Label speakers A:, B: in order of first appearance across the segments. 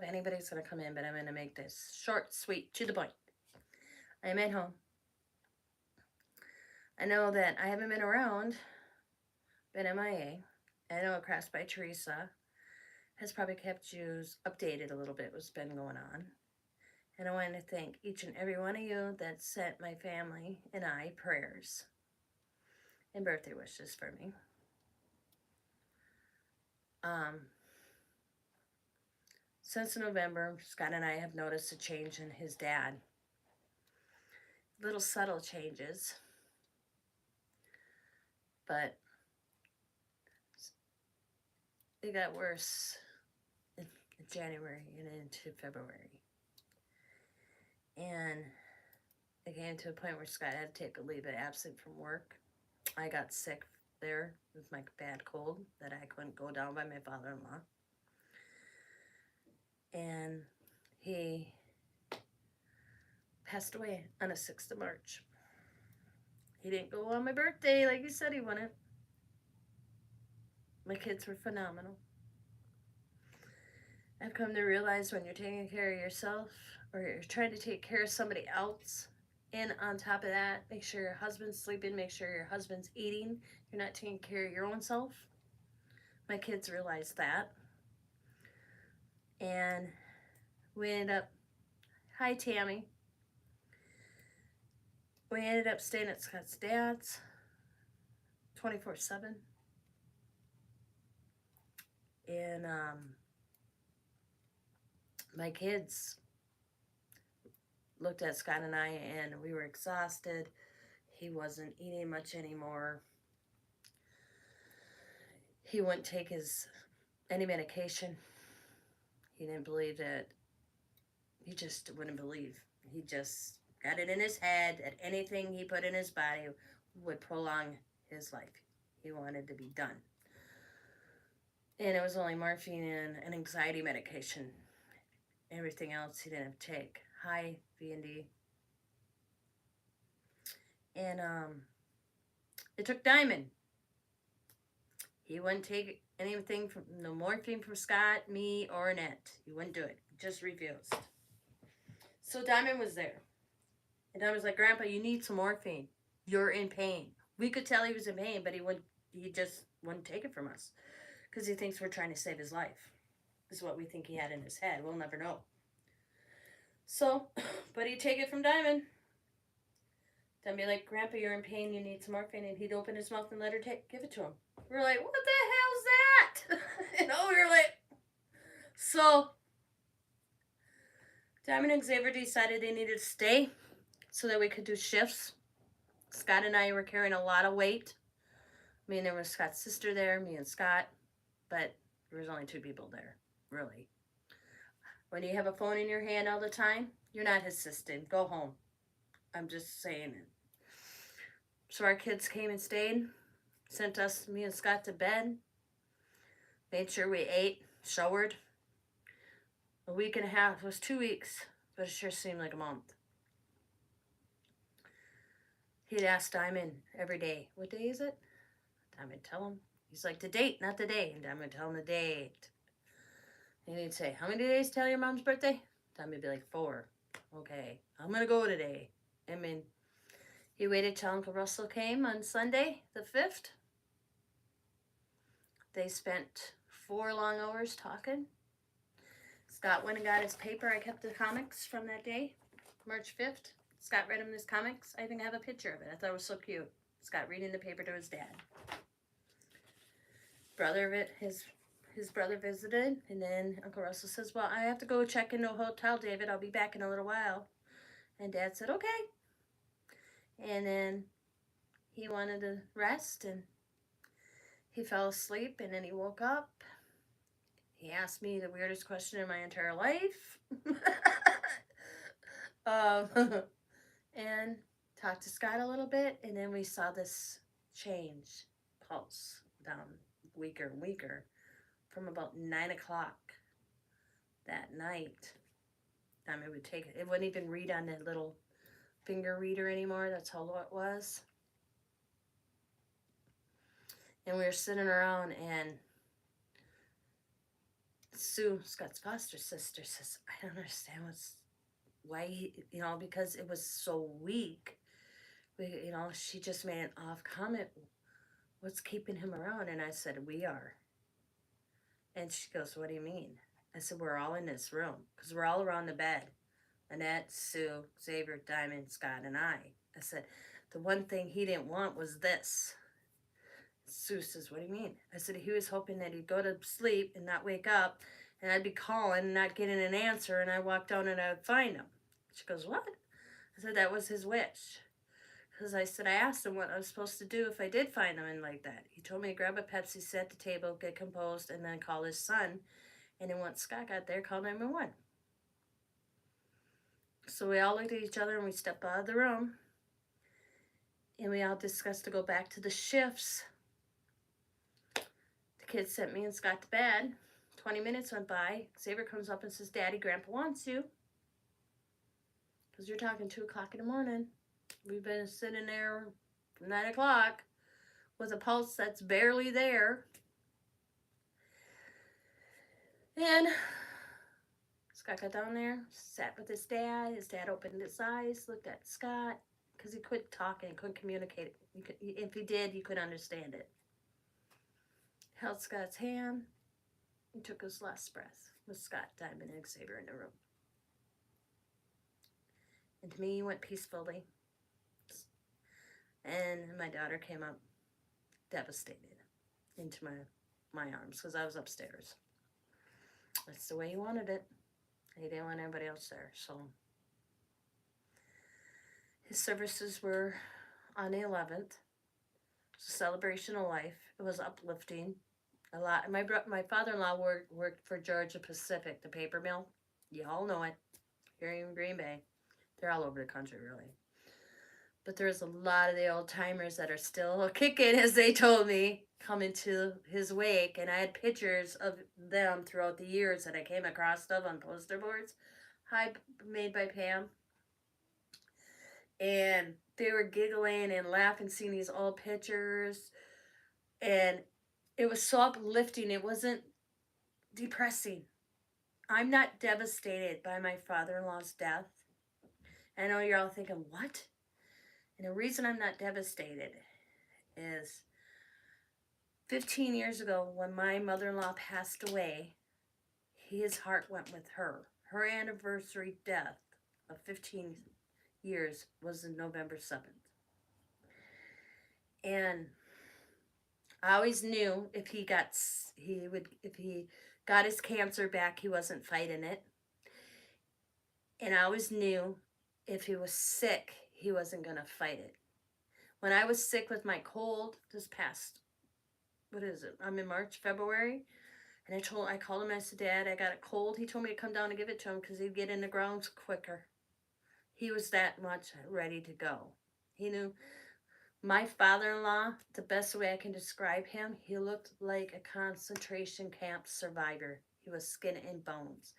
A: anybody's going to come in, but I'm going to make this short, sweet, to the point. I'm at home. I know that I haven't been around, been MIA. I know Across by Teresa has probably kept you updated a little bit what's been going on. And I want to thank each and every one of you that sent my family and I prayers and birthday wishes for me. Since November, Scott and I have noticed a change in his dad. Little subtle changes, but it got worse in January and into February. And it came to a point where Scott had to take a leave of absence from work. I got sick there with my bad cold that I couldn't go down by my father-in-law. And he passed away on the 6th of March. He didn't go on my birthday like he said he wouldn't. My kids were phenomenal. I've come to realize when you're taking care of yourself or you're trying to take care of somebody else, and on top of that, make sure your husband's sleeping, make sure your husband's eating, you're not taking care of your own self. My kids realized that. And we ended up, hi Tammy. We ended up staying at Scott's dad's 24/7. And my kids looked at Scott and I, and we were exhausted. He wasn't eating much anymore. He wouldn't take any medication. He didn't believe that. He just wouldn't believe. He just got it in his head that anything he put in his body would prolong his life. He wanted to be done. And it was only morphine and an anxiety medication. Everything else he didn't have to take. High V&D. And it took Diamond. He wouldn't take anything from, no morphine from Scott, me, or Annette. He wouldn't do it. He just refused. So Diamond was there. And Diamond was like, Grandpa, you need some morphine. You're in pain. We could tell he was in pain, but he just wouldn't take it from us. Because he thinks we're trying to save his life. This is what we think he had in his head. We'll never know. So, but he'd take it from Diamond. Then be like, Grandpa, you're in pain. You need some morphine. And he'd open his mouth and let her give it to him. We were like, what the hell's that? We were like, so Diamond and Xavier decided they needed to stay so that we could do shifts. Scott and I were carrying a lot of weight. Me and there was Scott's sister there, me and Scott, but there was only 2 people there, really. When you have a phone in your hand all the time, you're not his assistant. Go home. I'm just saying it. So our kids came and stayed, sent us, me and Scott, to bed, made sure we ate, showered. A week and a half, it was 2 weeks, but it sure seemed like a month. He'd ask Diamond every day, what day is it? Diamond would tell him. He's like, the date, not the day. And Diamond would tell him the date. And he'd say, how many days till your mom's birthday? Diamond would be like, 4. Okay, I'm going to go today. I mean, he waited till Uncle Russell came on Sunday, the 5th. They spent 4 long hours talking. Scott went and got his paper. I kept the comics from that day, March 5th. Scott read him his comics. I even have a picture of it. I thought it was so cute. Scott reading the paper to his dad. His brother visited, and then Uncle Russell says, well, I have to go check into a hotel, David. I'll be back in a little while. And Dad said, okay. And then he wanted to rest, and he fell asleep, and then he woke up. He asked me the weirdest question in my entire life. And talked to Scott a little bit, and then we saw this change, pulse down weaker and weaker from about 9 o'clock that night. Diamond would take it. It wouldn't even read on that little finger reader anymore. That's how low it was. And we were sitting around, and Sue, Scott's foster sister, says, I don't understand why he, because it was so weak. She just made an off comment. What's keeping him around? And I said, we are. And she goes, what do you mean? I said, we're all in this room because we're all around the bed. Annette, Sue, Xavier, Diamond, Scott, and I. I said, the one thing he didn't want was this. Sue says, what do you mean? I said, he was hoping that he'd go to sleep and not wake up, and I'd be calling and not getting an answer, and I'd walk down and I would find him. She goes, what? I said, that was his wish. Because I said, I asked him what I was supposed to do if I did find him and like that. He told me to grab a Pepsi, sit at the table, get composed, and then call his son. And then once Scott got there, call 911. So we all looked at each other and we stepped out of the room. And we all discussed to go back to the shifts. The kids sent me and Scott to bed. 20 minutes went by. Xavier comes up and says, Daddy, Grandpa wants you. Because you're talking 2 o'clock in the morning. We've been sitting there from 9 o'clock with a pulse that's barely there. And Scott got down there, sat with his dad. His dad opened his eyes, looked at Scott, because he couldn't talk and couldn't communicate. If he did, you could understand it. Held Scott's hand and took his last breath with Scott, Diamond, and Xavier in the room. And to me, he went peacefully. And my daughter came up devastated into my arms because I was upstairs. That's the way he wanted it. He didn't want anybody else there. So his services were on the 11th. It was a celebration of life. It was uplifting. A lot. My father-in-law worked for Georgia Pacific, the paper mill. You all know it. Here in Green Bay. They're all over the country, really. But there's a lot of the old timers that are still kicking, as they told me, coming to his wake. And I had pictures of them throughout the years that I came across stuff on poster boards, made by Pam. And they were giggling and laughing, seeing these old pictures. And it was so uplifting. It wasn't depressing. I'm not devastated by my father-in-law's death. I know you're all thinking, what? And the reason I'm not devastated is 15 years ago when my mother-in-law passed away, his heart went with her. Her anniversary death of 15 years was on November 7th. And I always knew if he got his cancer back, he wasn't fighting it. And I always knew if he was sick, he wasn't going to fight it. When I was sick with my cold this past, I'm in March, February. And I called him, I said, Dad, I got a cold. He told me to come down and give it to him because he'd get in the grounds quicker. He was that much ready to go. He knew. My father-in-law, the best way I can describe him, he looked like a concentration camp survivor. He was skin and bones.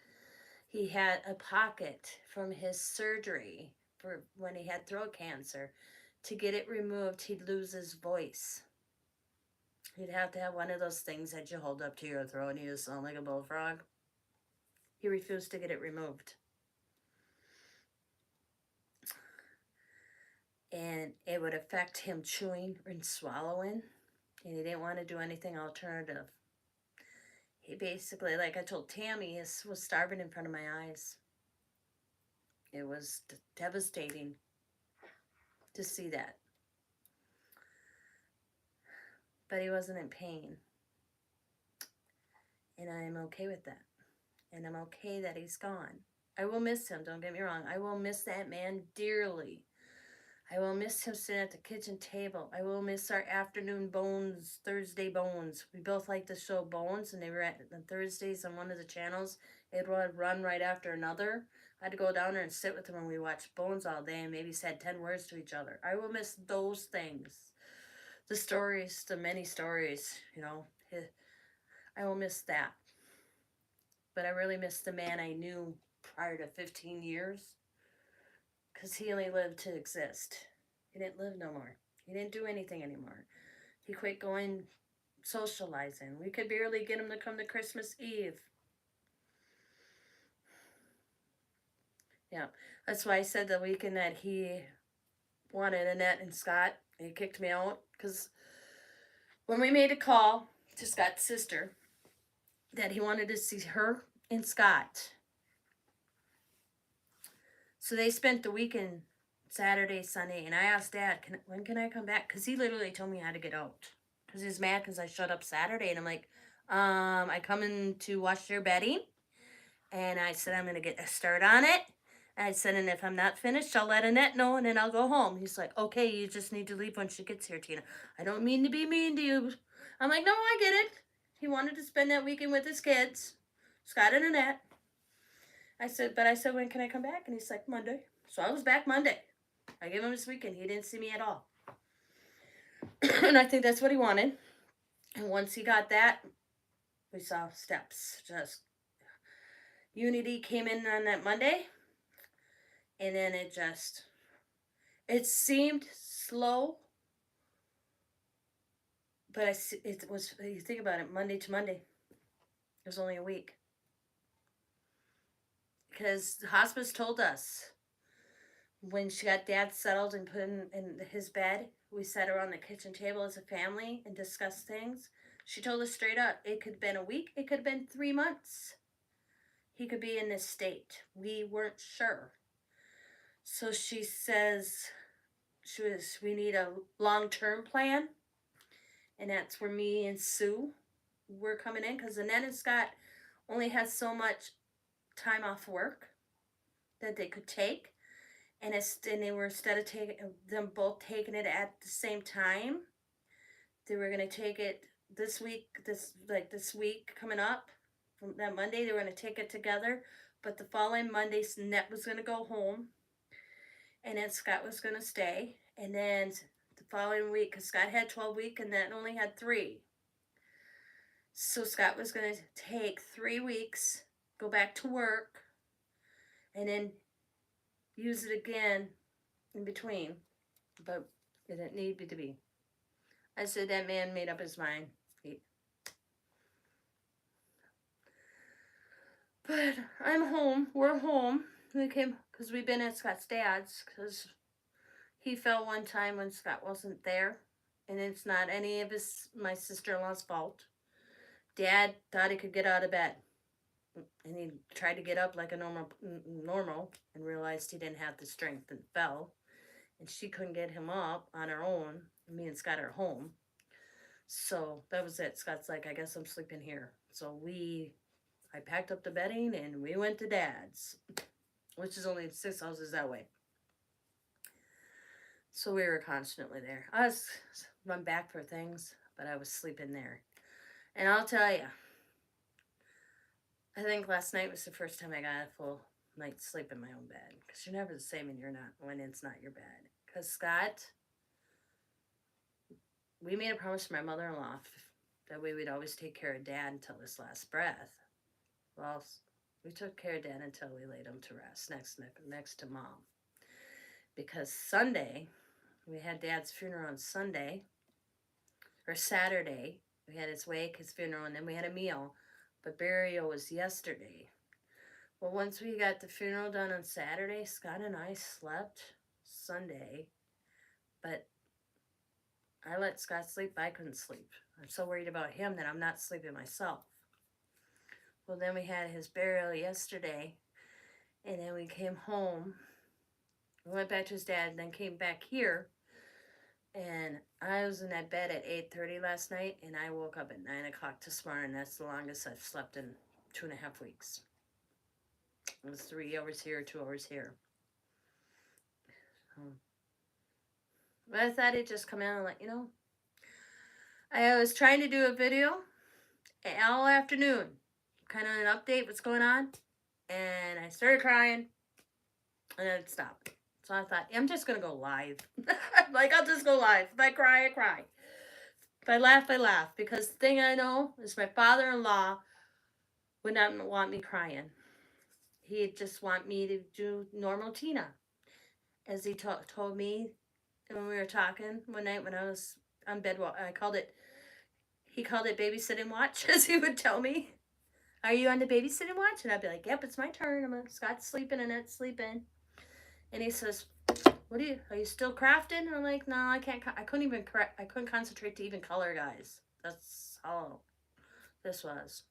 A: He had a pocket from his surgery for when he had throat cancer. To get it removed, he'd lose his voice. He'd have to have one of those things that you hold up to your throat and he would sound like a bullfrog. He refused to get it removed. And it would affect him chewing and swallowing. And he didn't want to do anything alternative. He basically, like I told Tammy, he was starving in front of my eyes. It was devastating to see that. But he wasn't in pain. And I'm okay with that. And I'm okay that he's gone. I will miss him, don't get me wrong. I will miss that man dearly. I will miss him sitting at the kitchen table. I will miss our afternoon Bones, Thursday Bones. We both like the show Bones, and they were on Thursdays on one of the channels. It would run right after another. I had to go down there and sit with him, and we watched Bones all day and maybe said 10 words to each other. I will miss those things. The stories, the many stories, I will miss that. But I really miss the man I knew prior to 15 years. Because he only lived to exist. He didn't live no more. He didn't do anything anymore. He quit going socializing. We could barely get him to come to Christmas Eve. Yeah. That's why I said the weekend that he wanted Annette and Scott, he kicked me out. Because when we made a call to Scott's sister that he wanted to see her and Scott. So they spent the weekend, Saturday, Sunday, and I asked Dad, when can I come back? Because he literally told me how to get out. Because he's mad because I showed up Saturday, and I'm like, I come in to wash their bedding, and I said I'm going to get a start on it. I said, and if I'm not finished, I'll let Annette know, and then I'll go home. He's like, okay, you just need to leave when she gets here, Tina. I don't mean to be mean to you. I'm like, no, I get it. He wanted to spend that weekend with his kids, Scott and Annette. I said, when can I come back? And he's like, Monday. So I was back Monday. I gave him his weekend. He didn't see me at all. And I think that's what he wanted. And once he got that, we saw steps. Just unity came in on that Monday. And then it seemed slow. But it was, you think about it, Monday to Monday. It was only a week. Because the hospice told us when she got Dad settled and put in his bed, we sat around the kitchen table as a family and discussed things. She told us straight up, it could have been a week, it could have been 3 months. He could be in this state. We weren't sure. So she says we need a long-term plan. And that's where me and Sue were coming in, because Annette and Scott only had so much time off work that they could take. And they were, instead of taking them both taking it at the same time, they were going to take it this week coming up from that Monday. They were going to take it together, but the following Monday, Annette was going to go home, and then Scott was going to stay. And then the following week, because Scott had 12 weeks and Annette only had 3, so Scott was going to take 3 weeks, go back to work, and then use it again in between, but it didn't need to be. I said that man made up his mind. But I'm home. We're home. We came because we've been at Scott's dad's because he fell one time when Scott wasn't there, and it's not any of my sister-in-law's fault. Dad thought he could get out of bed, and he tried to get up like a normal, and realized he didn't have the strength and fell. And she couldn't get him up on her own. Me and Scott are home. So that was it. Scott's like, I guess I'm sleeping here. So I packed up the bedding and we went to Dad's, which is only 6 houses that way. So we were constantly there. I was run back for things, but I was sleeping there. And I'll tell you, I think last night was the first time I got a full night's sleep in my own bed. Because you're never the same when it's not your bed. Because Scott, we made a promise to my mother-in-law that we would always take care of Dad until his last breath. Well, we took care of Dad until we laid him to rest next to Mom. Because Sunday, we had Dad's funeral on Sunday, or Saturday. We had his wake, his funeral, and then we had a meal. But burial was yesterday. Well, once we got the funeral done on Saturday, Scott and I slept Sunday. But I let Scott sleep. I couldn't sleep. I'm so worried about him that I'm not sleeping myself. Well, then we had his burial yesterday. And then we came home. We went back to his dad and then came back here. And I was in that bed at 8:30 last night, and I woke up at 9 o'clock this morning. That's the longest I've slept in 2.5 weeks. It was 3 hours here, 2 hours here. But I thought I'd just come out and let you know. I was trying to do a video all afternoon, kind of an update, what's going on. And I started crying, and then it stopped. So I thought, I'm just going to go live. I'll just go live. If I cry, I cry. If I laugh, I laugh. Because the thing I know is my father-in-law would not want me crying. He'd just want me to do normal Tina. As he told me when we were talking one night when I was on bed. He called it babysitting watch, as he would tell me. Are you on the babysitting watch? And I'd be like, yep, it's my turn. Scott's sleeping and it's sleeping. And he says, are you still crafting? And I'm like, no, I can't, I couldn't concentrate to even color, guys. That's how this was.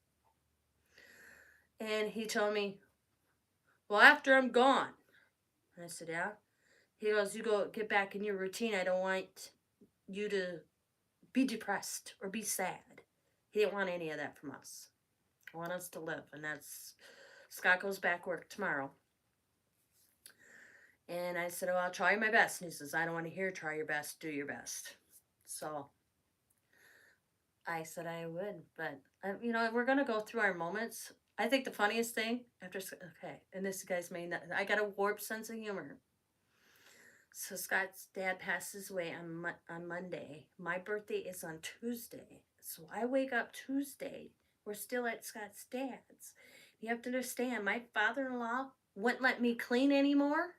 A: And he told me, well, after I'm gone. And I said, yeah. He goes, you go get back in your routine. I don't want you to be depressed or be sad. He didn't want any of that from us. I want us to live. And that's, Scott goes back work tomorrow. And I said, oh, I'll try my best. And he says, I don't want to hear try your best, do your best. So I said I would. But, we're going to go through our moments. I think the funniest thing and this guy's made that, I got a warped sense of humor. So Scott's dad passes away on Monday. My birthday is on Tuesday. So I wake up Tuesday. We're still at Scott's dad's. You have to understand, my father-in-law wouldn't let me clean anymore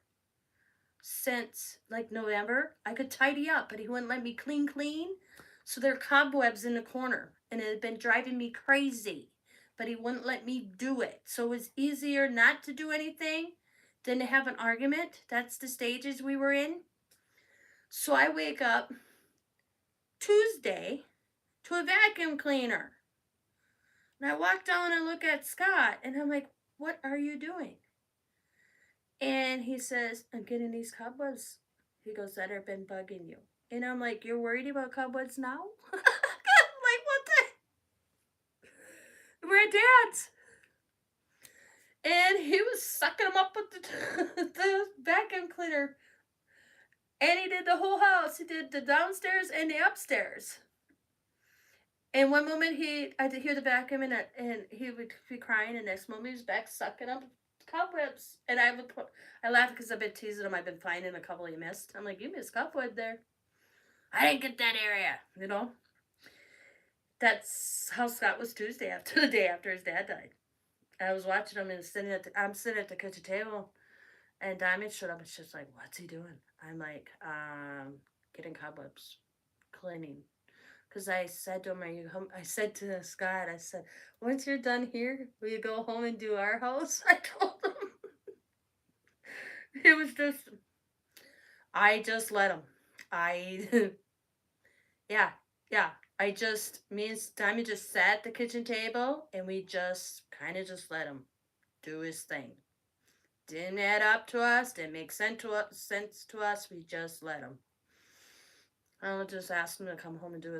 A: since like November. I could tidy up, but he wouldn't let me clean. So there are cobwebs in the corner, and it had been driving me crazy, but he wouldn't let me do it. So it was easier not to do anything than to have an argument. That's the stages we were in. So I wake up Tuesday to a vacuum cleaner. And I walk down and look at Scott, and I'm like, what are you doing? And he says, I'm getting these cobwebs. He goes, that have been bugging you. And I'm like, you're worried about cobwebs now? I'm like, what the? We're at Dad's. And he was sucking them up with the vacuum cleaner. And he did the whole house. He did the downstairs and the upstairs. And one moment I'd hear the vacuum and he would be crying, and next moment he was back sucking up cobwebs. And I laugh because I've been teasing him. I've been finding a couple he missed. I'm like, you missed cobweb there. I didn't get that area, That's how Scott was Tuesday the day after his dad died. I was watching him and I'm sitting at the kitchen table, and Diamond showed up and she's like, what's he doing? I'm like, getting cobwebs, cleaning. Because I said to him, I said to Scott, I said, once you're done here, will you go home and do our house? I told him. It was just, I just let him. Yeah. Me and Diamond just sat at the kitchen table, and we just kind of just let him do his thing. Didn't add up to us, didn't make sense to us, we just let him. I just asked him to come home and do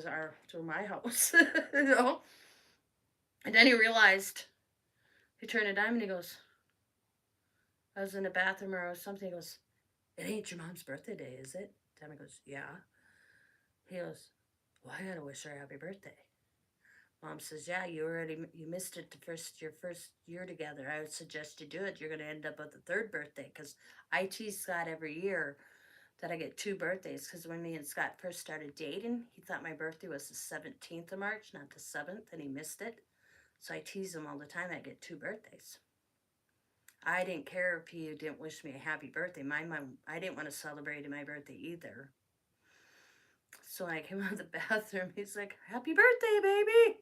A: my house, And then he realized, he turned to Diamond and he goes, I was in the bathroom or something. He goes, it ain't your mom's birthday day, is it? Diamond goes, yeah. He goes, well, I gotta wish her happy birthday. Mom says, yeah, you missed it your first year together. I would suggest you do it. You're gonna end up with the third birthday, because I tease Scott every year that I get 2 birthdays, because when me and Scott first started dating, he thought my birthday was the 17th of March, not the 7th, and he missed it. So I tease him all the time. I get 2 birthdays. I didn't care if he didn't wish me a happy birthday. I didn't want to celebrate my birthday either. So when I came out of the bathroom, he's like, happy birthday, baby.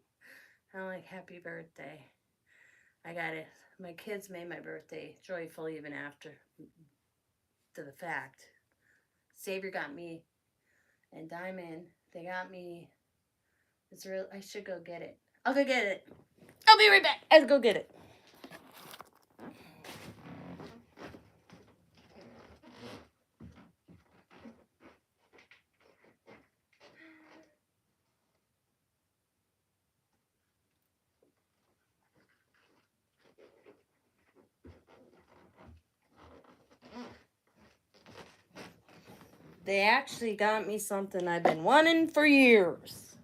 A: I'm like, happy birthday. I got it. My kids made my birthday joyful even after the fact. Xavier got me, and Diamond, they got me. I should go get it. I'll go get it. I'll be right back. I'll go get it. They actually got me something I've been wanting for years.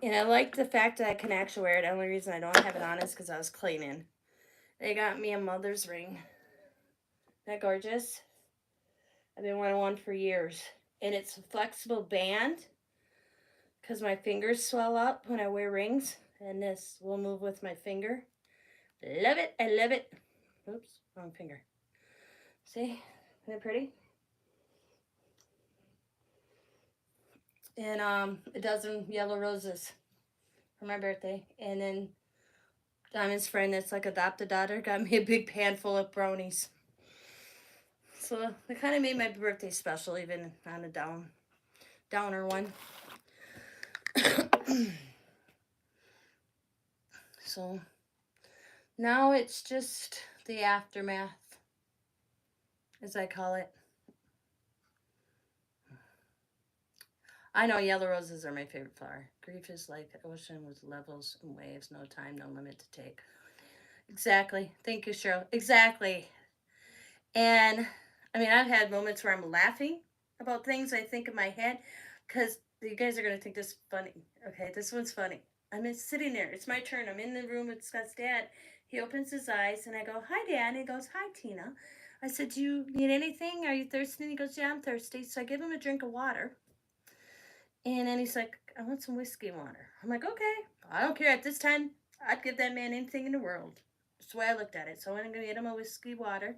A: And I like the fact that I can actually wear it. The only reason I don't have it on is because I was cleaning. They got me a mother's ring. Isn't that gorgeous? I've been wanting one for years. And it's a flexible band, because my fingers swell up when I wear rings. And this will move with my finger. Love it. I love it. Oops, wrong finger. See? Isn't it pretty? and a dozen yellow roses for my birthday. And then Diamond's friend that's like adopted daughter got me a big pan full of brownies. So they kind of made my birthday special, even on a downer one. So now it's just the aftermath, as I call it. I know yellow roses are my favorite flower. Grief is like an ocean with levels and waves, no time, no limit to take. Exactly. Thank you, Cheryl. Exactly. And I mean, I've had moments where I'm laughing about things I think in my head because you guys are going to think this is funny. Okay, this one's funny. Sitting there. It's my turn. I'm in the room with Scott's dad. He opens his eyes and I go, "Hi, Dad." And he goes, "Hi, Tina." I said, "Do you need anything? Are you thirsty?" And he goes, "Yeah, I'm thirsty." So I give him a drink of water. And then he's like, "I want some whiskey water." I'm like, "Okay." I don't care. At this time, I'd give that man anything in the world. That's the way I looked at it. So I'm going to get him a whiskey water.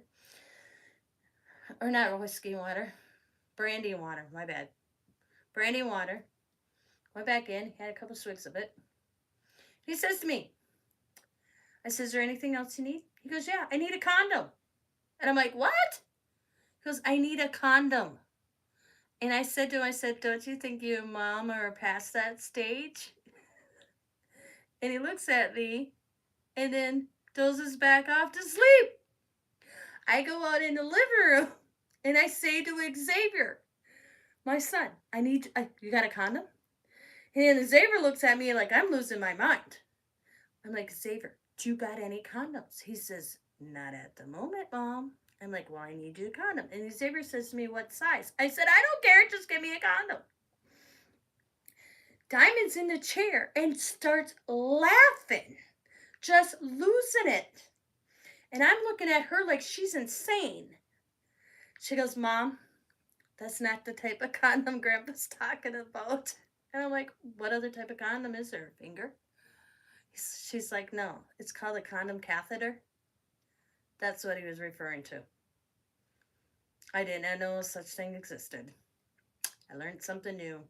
A: Or not a whiskey water. Brandy and water. My bad. Brandy and water. Went back in. Had a couple swigs of it. He says to me, I says, "Is there anything else you need?" He goes, "Yeah, I need a condom." And I'm like, "What?" He goes, "I need a condom." And I said to him, I said, "Don't you think you and Mom are past that stage?" And he looks at me and then dozes back off to sleep. I go out in the living room and I say to Xavier, my son, you got a condom? And Xavier looks at me like I'm losing my mind. I'm like, "Xavier, do you got any condoms?" He says, "Not at the moment, Mom." I'm like, "Well, I need you a condom." And Xavier says to me, "What size?" I said, "I don't care. Just give me a condom." Diamond's in the chair and starts laughing, just losing it. And I'm looking at her like she's insane. She goes, "Mom, that's not the type of condom Grandpa's talking about." And I'm like, "What other type of condom is there, finger?" She's like, "No, it's called a condom catheter." That's what he was referring to. I didn't know such thing existed. I learned something new.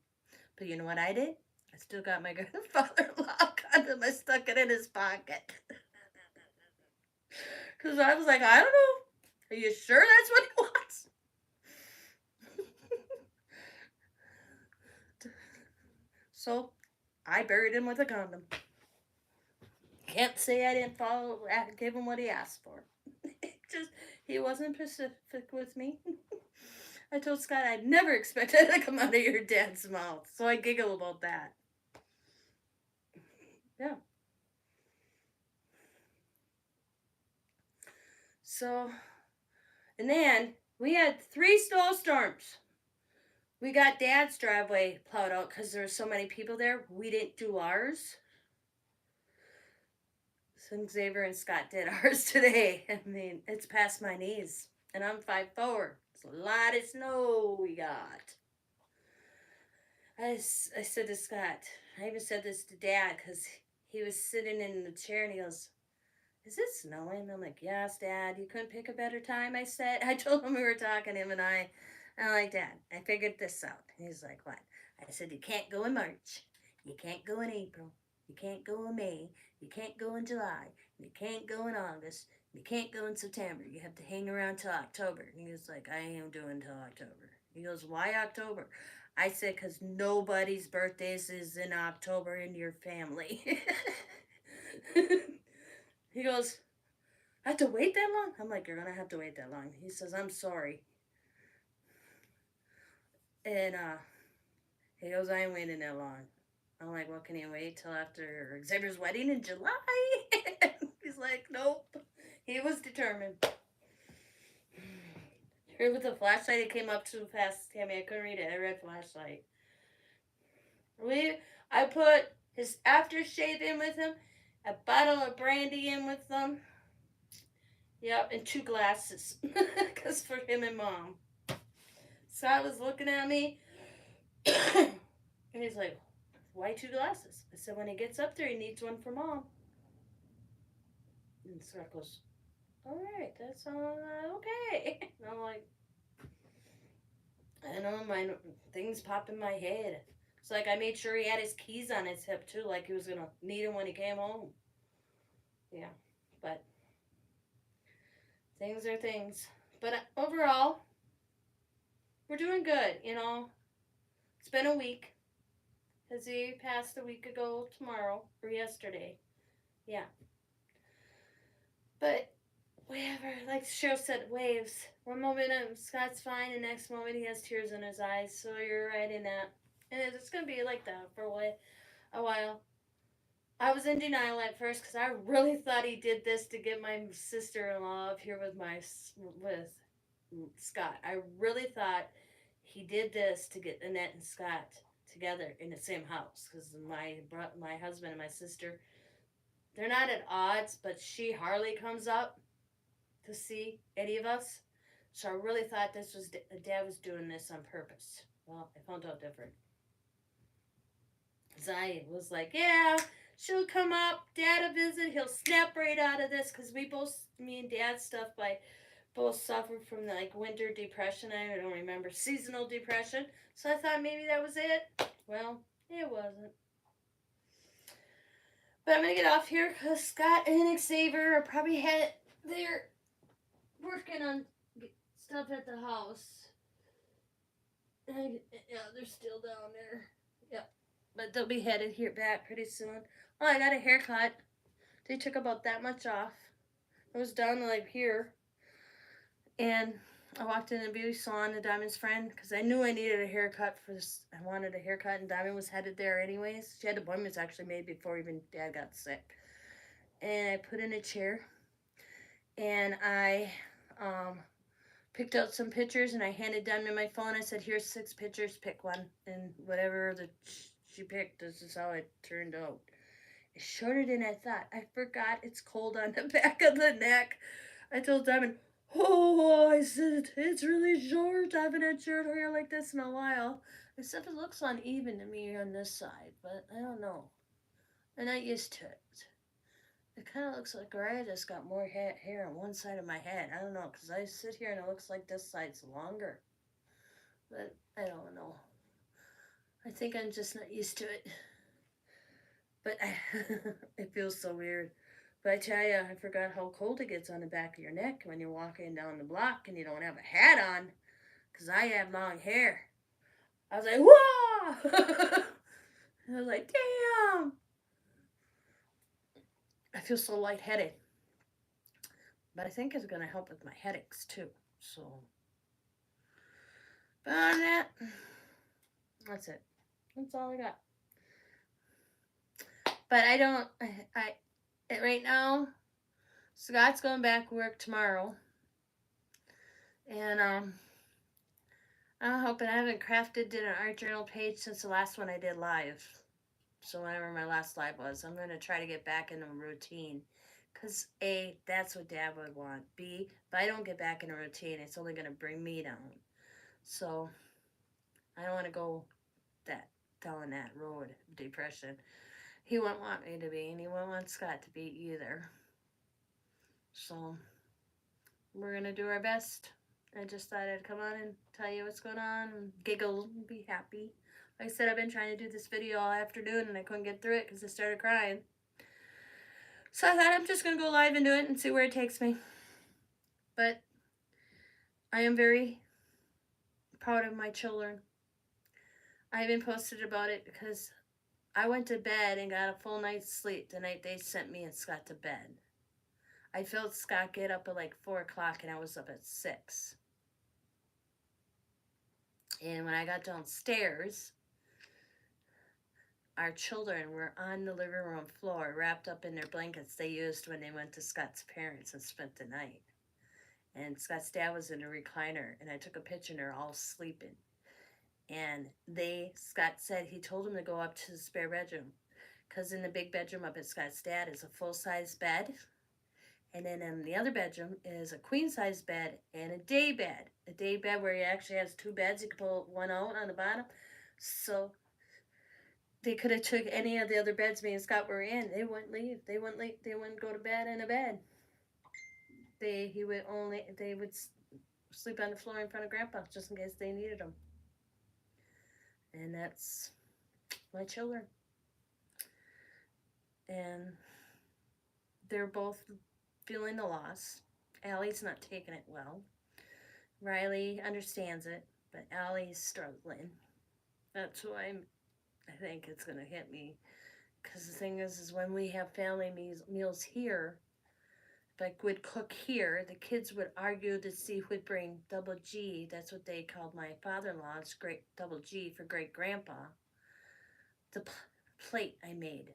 A: But you know what I did? I still got my grandfather-in-law condom. I stuck it in his pocket. Because I was like, I don't know. Are you sure that's what he wants? So I buried him with a condom. Can't say I didn't give him what he asked for. Just, he wasn't specific with me. I told Scott I'd never expected it to come out of your dad's mouth. So I giggle about that. Yeah. So, and then we had 3 snowstorms. We got Dad's driveway plowed out because there were so many people there. We didn't do ours. So Xavier and Scott did ours today. I mean, it's past my knees. And I'm 5'4". It's a lot of snow we got. I said to Scott, I even said this to Dad because he was sitting in the chair and he goes, "Is it snowing?" I'm like, "Yes, Dad. You couldn't pick a better time," I said. I told him we were talking, him and I. I'm like, "Dad, I figured this out." He's like, "What?" I said, "You can't go in March. You can't go in April. You can't go in May. You can't go in July. You can't go in August. You can't go in September. You have to hang around till October." And he was like, "I ain't doing till October." He goes, "Why October?" I said, "Because nobody's birthdays is in October in your family." He goes, "I have to wait that long?" I'm like, "You're going to have to wait that long." He says, "I'm sorry." And he goes, "I ain't waiting that long." I'm like, "Well, can you wait till after Xavier's wedding in July?" He's like, "Nope." He was determined. Here with the flashlight, it came up too fast, Tammy. I couldn't read it. I read flashlight. I put his aftershave in with him, a bottle of brandy in with them. Yep, and 2 glasses. Because for him and Mom. Scott was looking at me. And he's like, "Why 2 glasses?" I said, "When he gets up there, he needs one for Mom." And Scott goes, "All right, that's all okay." And I'm like, I don't know, things pop in my head. It's like I made sure he had his keys on his hip too, like he was gonna need them when he came home. Yeah, but things are things. But overall, we're doing good. You know, it's been a week. Cause he passed a week ago tomorrow or yesterday. Yeah, but whatever. Like Cheryl said, waves. One moment Scott's fine, the next moment he has tears in his eyes. So you're right in that, and it's gonna be like that for a while. I was in denial at first because I really thought he did this to get my sister-in-law up here with Scott. I really thought he did this to get Annette and Scott together in the same house because my husband and my sister, they're not at odds, but she hardly comes up to see any of us. So I really thought this was Dad was doing this on purpose. Well, I found out different. Cause I was like, yeah, she'll come up, Dad will visit, he'll snap right out of this, cause me and Dad stuff, by both suffered from like winter depression. I don't remember seasonal depression, so I thought maybe that was it. Well, it wasn't. But I'm gonna get off here because Scott and Xavier are probably they're working on stuff at the house. And, yeah, they're still down there. Yep. But they'll be headed here back pretty soon. Oh, I got a haircut. They took about that much off. I was down to like here. And I walked in the beauty salon to Diamond's friend because I knew I needed a haircut for this. I wanted a haircut, and Diamond was headed there anyways. She had appointments actually made before even Dad got sick. And I put in a chair, and I picked out some pictures, and I handed Diamond my phone. I said, "Here's 6 pictures. Pick one." And whatever she picked, this is how it turned out. It's shorter than I thought. I forgot it's cold on the back of the neck. I told Diamond, "Oh," I said, "it's really short. I haven't had short hair like this in a while." Except it looks uneven to me on this side, but I don't know. I'm not used to it. It kind of looks like I just got more hair on one side of my head. I don't know, because I sit here and it looks like this side's longer. But I don't know. I think I'm just not used to it. But it feels so weird. But I tell you, I forgot how cold it gets on the back of your neck when you're walking down the block and you don't have a hat on. Because I have long hair. I was like, whoa! I was like, damn! I feel so lightheaded. But I think it's going to help with my headaches too. So, but on that, that's it. That's all I got. But I don't, right now, Scott's going back to work tomorrow. And, I'm hoping I haven't did an art journal page since the last one I did live. So whenever my last live was, I'm going to try to get back in a routine. Because A, that's what Dad would want. B, if I don't get back in a routine, it's only going to bring me down. So I don't want to go down that road of depression. He wouldn't want me to be, and he wouldn't want Scott to be either. So we're going to do our best. I just thought I'd come on and tell you what's going on and giggle and be happy. Like I said, I've been trying to do this video all afternoon and I couldn't get through it because I started crying. So I thought I'm just going to go live and do it and see where it takes me. But I am very proud of my children. I even posted about it because I went to bed and got a full night's sleep the night they sent me and Scott to bed. I felt Scott get up at like 4 o'clock and I was up at 6. And when I got downstairs, our children were on the living room floor, wrapped up in their blankets they used when they went to Scott's parents and spent the night. And Scott's dad was in a recliner, and I took a picture and they're all sleeping. And Scott said he told them to go up to the spare bedroom, because in the big bedroom up at Scott's dad is a full-size bed. And then in the other bedroom is a queen-size bed and a day bed. A day bed where he actually has 2 beds. You can pull one out on the bottom. So they could have took any of the other beds me and Scott were in. They wouldn't leave. They wouldn't go to bed in a bed. They would sleep on the floor in front of Grandpa just in case they needed him. And that's my children. And they're both feeling the loss. Allie's not taking it well. Riley understands it, but Allie's struggling. That's why I think it's going to hit me. Because the thing is when we have family meals here, if I would cook here, the kids would argue to see who'd bring double G. That's what they called my father-in-law. It's great double G for great grandpa. The plate I made.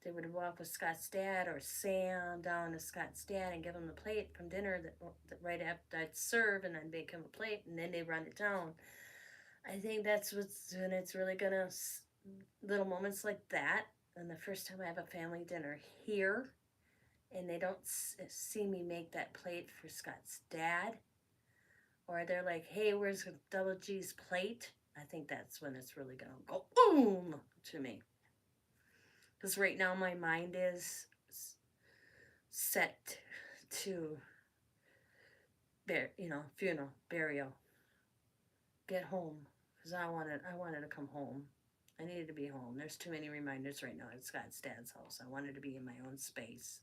A: They would walk with Scott's dad or Sam down to Scott's dad and give him the plate from dinner that right after I'd serve, and I'd make him a plate, and then they'd run it down. I think that's what's when it's really gonna little moments like that. And the first time I have a family dinner here, and they don't see me make that plate for Scott's dad, or they're like, "Hey, where's Double G's plate?" I think that's when it's really gonna go boom to me. Because right now my mind is set to, funeral, burial, get home. Because I wanted to come home. I needed to be home. There's too many reminders right now at Scott's dad's house. I wanted to be in my own space.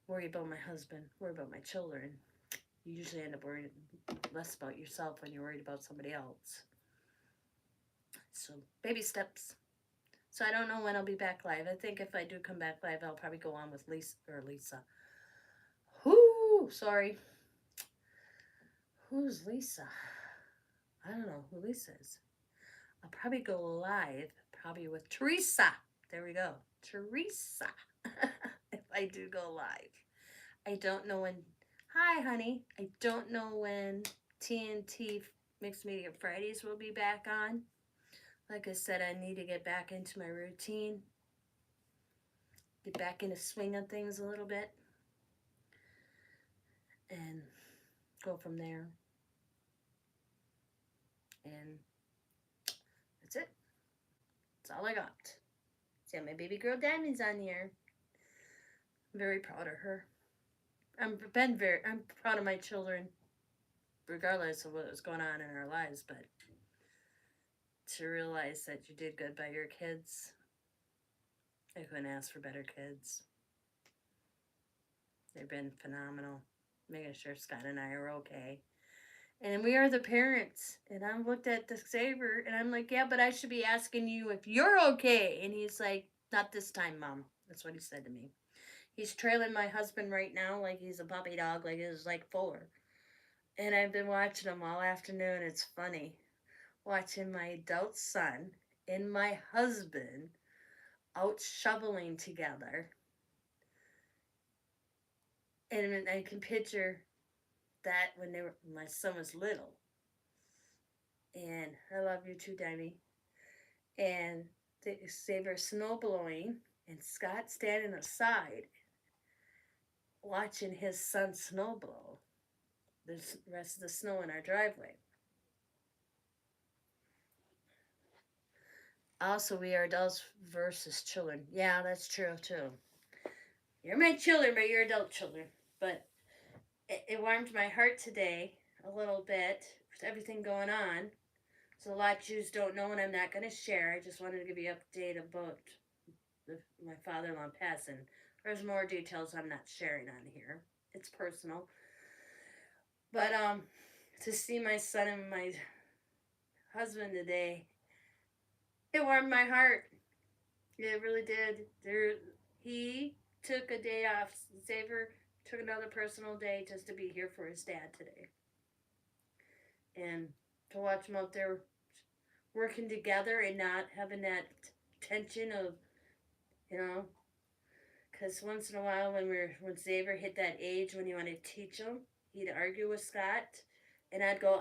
A: Worry about my husband. Worry about my children. You usually end up worrying less about yourself when you're worried about somebody else. So, baby steps. So I don't know when I'll be back live. I think if I do come back live, I'll probably go on with Lisa. Whoo! Sorry. Who's Lisa? I don't know who Lisa is. I'll probably go live, probably with Teresa. There we go. Teresa. If I do go live. I don't know when. Hi, honey. I don't know when TNT Mixed Media Fridays will be back on. Like I said, I need to get back into my routine. Get back into swing of things a little bit. And go from there. And that's it. That's all I got. See, my baby girl Diamond's on here. I'm very proud of her. I'm proud of my children, regardless of what was going on in our lives, but to realize that you did good by your kids, I couldn't ask for better kids. They've been phenomenal, making sure Scott and I are okay. And we are the parents. And I looked at the Xavier, and I'm like, yeah, but I should be asking you if you're okay. And he's like, not this time, Mom. That's what he said to me. He's trailing my husband right now like he's a puppy dog, like he's like 4. And I've been watching him all afternoon. It's funny. Watching my adult son and my husband out shoveling together. And I can picture that when my son was little. And I love you too, Dimey. And they were snow blowing, and Scott standing aside watching his son snow blow the rest of the snow in our driveway. Also, we are adults versus children. Yeah, that's true too. You're my children, but you're adult children. But it warmed my heart today a little bit with everything going on. So a lot of Jews don't know, and I'm not going to share. I just wanted to give you an update about my father-in-law passing. There's more details I'm not sharing on here. It's personal. But to see my son and my husband today, it warmed my heart. It really did. He took a day off. Xavier took another personal day just to be here for his dad today. And to watch them out there working together and not having that tension of, because once in a while when Xavier hit that age when you want to teach him, he'd argue with Scott, and I'd go,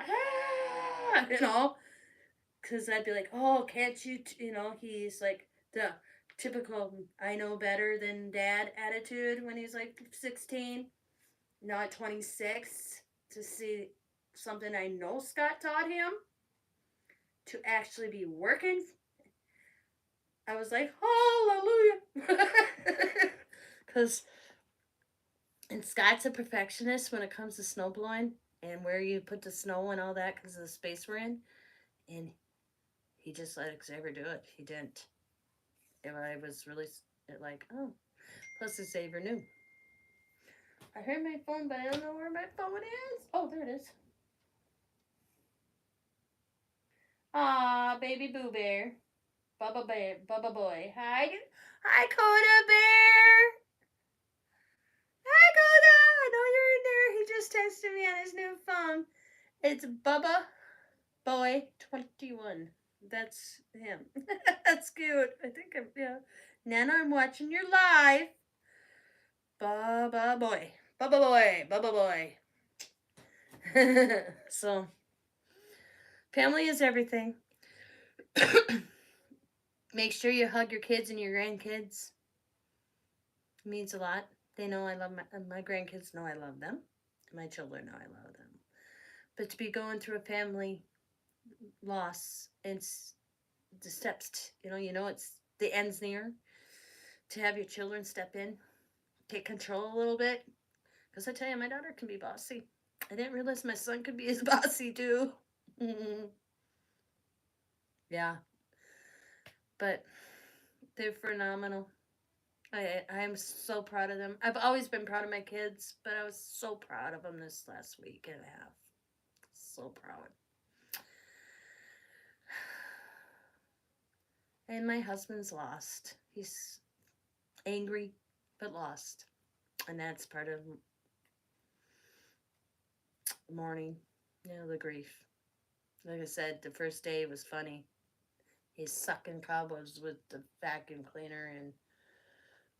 A: because I'd be like, oh, can't you, he's like the typical I know better than dad attitude when he's like 16, not 26, to see something I know Scott taught him to actually be working. I was like, hallelujah. And Scott's a perfectionist when it comes to snow blowing and where you put the snow and all that because of the space we're in. And He just let Xavier do it. He didn't. And I was really like, oh. Plus, Xavier knew. I heard my phone, but I don't know where my phone is. Oh, there it is. Aw, baby Boo Bear. Bubba Bear. Bubba Boy. Hi. Hi, Coda Bear. Hi, Coda. I know you're in there. He just texted me on his new phone. It's Bubba Boy 21. That's him. That's cute. I think yeah. Nana, I'm watching your live. Bubba Boy. Bubba Boy. Bubba Boy. So, family is everything. Make sure you hug your kids and your grandkids. It means a lot. They know I love my grandkids know I love them. My children know I love them. But to be going through a family loss, it's the steps, it's the end's near. To have your children step in, take control a little bit. Because I tell you, my daughter can be bossy. I didn't realize my son could be as bossy too. Yeah. But they're phenomenal. I'm so proud of them. I've always been proud of my kids, but I was so proud of them this last week and a half. So proud. And my husband's lost. He's angry, but lost. And that's part of mourning, the grief. Like I said, the first day was funny. He's sucking cobwebs with the vacuum cleaner and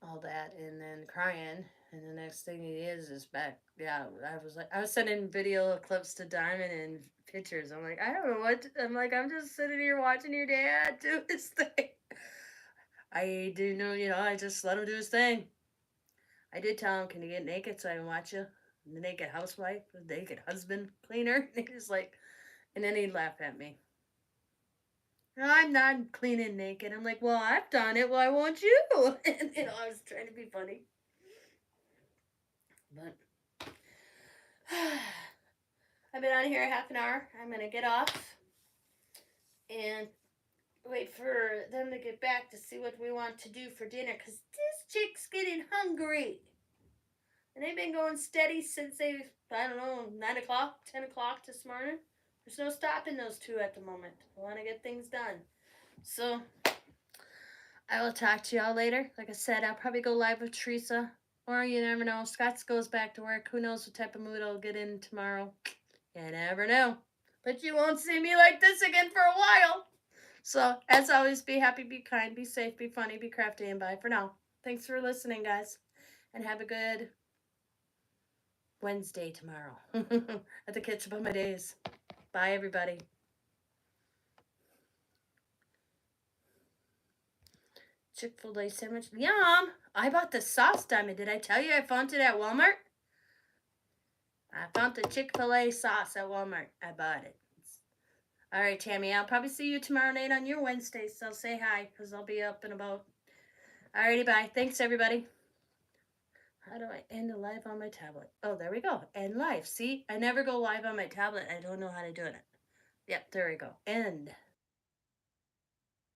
A: all that, and then crying. And the next thing he is back. Yeah, I was sending video clips to Diamond and pictures. I'm like, I don't know what. I'm like, I'm just sitting here watching your dad do his thing. I do know, I just let him do his thing. I did tell him, can you get naked so I can watch you? The naked housewife, the naked husband cleaner. And he's like, and then he'd laugh at me. I'm not cleaning naked. I'm like, well, I've done it. Why won't you? And, I was trying to be funny. But I've been on here a half an hour. I'm going to get off and wait for them to get back to see what we want to do for dinner. Because this chick's getting hungry. And they've been going steady since 9 o'clock, 10 o'clock this morning. There's no stopping those two at the moment. I want to get things done. So I will talk to y'all later. Like I said, I'll probably go live with Teresa. Or you never know. Scott goes back to work. Who knows what type of mood I'll get in tomorrow. You never know. But you won't see me like this again for a while. So, as always, be happy, be kind, be safe, be funny, be crafty, and bye for now. Thanks for listening, guys. And have a good Wednesday tomorrow. I have to catch up on my days. Bye, everybody. Chick-fil-A sandwich. Yum! I bought the sauce, Diamond. Did I tell you I found it at Walmart? I found the Chick-fil-A sauce at Walmart. I bought it. All right, Tammy. I'll probably see you tomorrow night on your Wednesday, so say hi, because I'll be up and about. All righty, bye. Thanks, everybody. How do I end a live on my tablet? Oh, there we go. End live. See? I never go live on my tablet. I don't know how to do it. Yep, there we go. End.